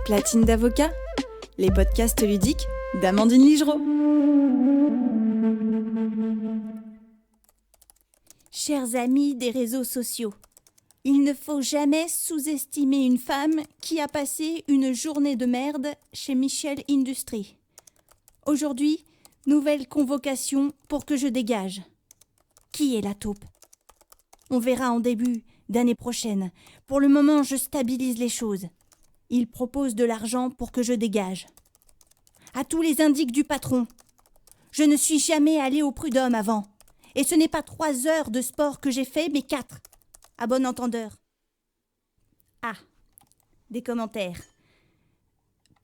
Platine d'avocat, les podcasts ludiques d'Amandine Ligereau. Chers amis des réseaux sociaux, il ne faut jamais sous-estimer une femme qui a passé une journée de merde chez Michel Industries. Aujourd'hui, nouvelle convocation pour que je dégage. Qui est la taupe ? On verra en début d'année prochaine. Pour le moment, je stabilise les choses. Il propose de l'argent pour que je dégage. À tous les indices du patron. Je ne suis jamais allée au prud'homme avant. Et ce n'est pas 3 heures de sport que j'ai fait, mais 4. À bon entendeur. Ah, des commentaires.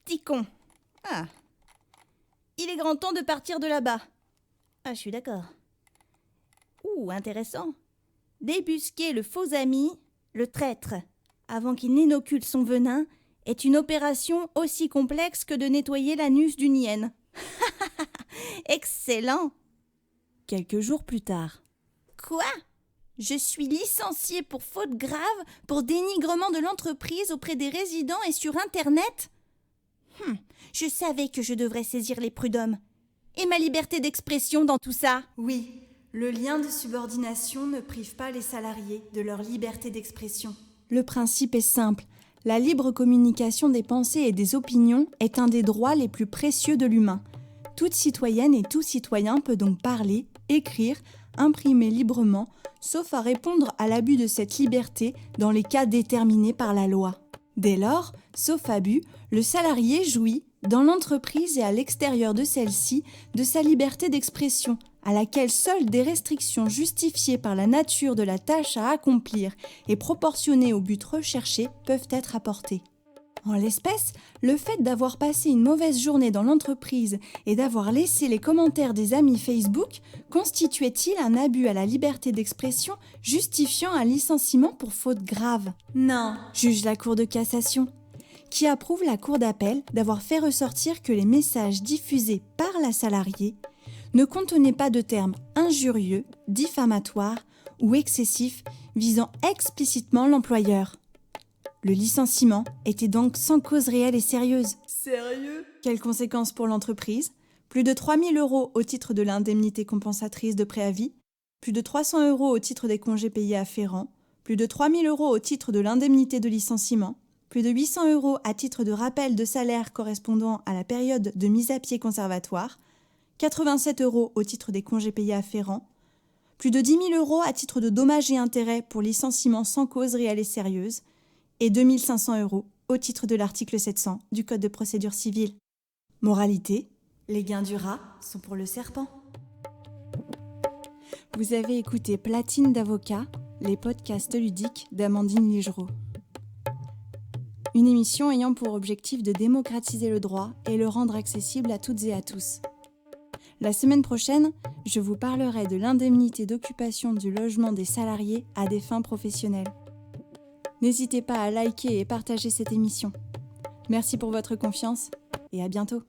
Petit con. Ah. Il est grand temps de partir de là-bas. Ah, je suis d'accord. Intéressant. Débusquer le faux ami, le traître, avant qu'il n'inocule son venin, est une opération aussi complexe que de nettoyer l'anus d'une hyène. Excellent. Quelques jours plus tard. Quoi ? Je suis licenciée pour faute grave, pour dénigrement de l'entreprise auprès des résidents et sur Internet ? Je savais que je devrais saisir les prud'hommes. Et ma liberté d'expression dans tout ça ? Oui, le lien de subordination ne prive pas les salariés de leur liberté d'expression. Le principe est simple. La libre communication des pensées et des opinions est un des droits les plus précieux de l'humain. Toute citoyenne et tout citoyen peut donc parler, écrire, imprimer librement, sauf à répondre à l'abus de cette liberté dans les cas déterminés par la loi. Dès lors, sauf abus, le salarié jouit, dans l'entreprise et à l'extérieur de celle-ci, de sa liberté d'expression, à laquelle seules des restrictions justifiées par la nature de la tâche à accomplir et proportionnées au but recherché peuvent être apportées. En l'espèce, le fait d'avoir passé une mauvaise journée dans l'entreprise et d'avoir laissé les commentaires des amis Facebook constituait-il un abus à la liberté d'expression justifiant un licenciement pour faute grave ? Non, juge la Cour de cassation, qui approuve la Cour d'appel d'avoir fait ressortir que les messages diffusés par la salariée ne contenaient pas de termes injurieux, diffamatoires ou excessifs visant explicitement l'employeur. Le licenciement était donc sans cause réelle et sérieuse. Sérieux ? Quelles conséquences pour l'entreprise ? Plus de 3 000 € au titre de l'indemnité compensatrice de préavis, plus de 300 € au titre des congés payés afférents, plus de 3 000 € au titre de l'indemnité de licenciement, plus de 800 € à titre de rappel de salaire correspondant à la période de mise à pied conservatoire, 87 € au titre des congés payés afférents, plus de 10 000 € à titre de dommages et intérêts pour licenciement sans cause réelle et sérieuse, et 2 500 € au titre de l'article 700 du Code de procédure civile. Moralité, les gains du rat sont pour le serpent. Vous avez écouté Platine d'avocat, les podcasts ludiques d'Amandine Ligereau. Une émission ayant pour objectif de démocratiser le droit et le rendre accessible à toutes et à tous. La semaine prochaine, je vous parlerai de l'indemnité d'occupation du logement des salariés à des fins professionnelles. N'hésitez pas à liker et partager cette émission. Merci pour votre confiance et à bientôt.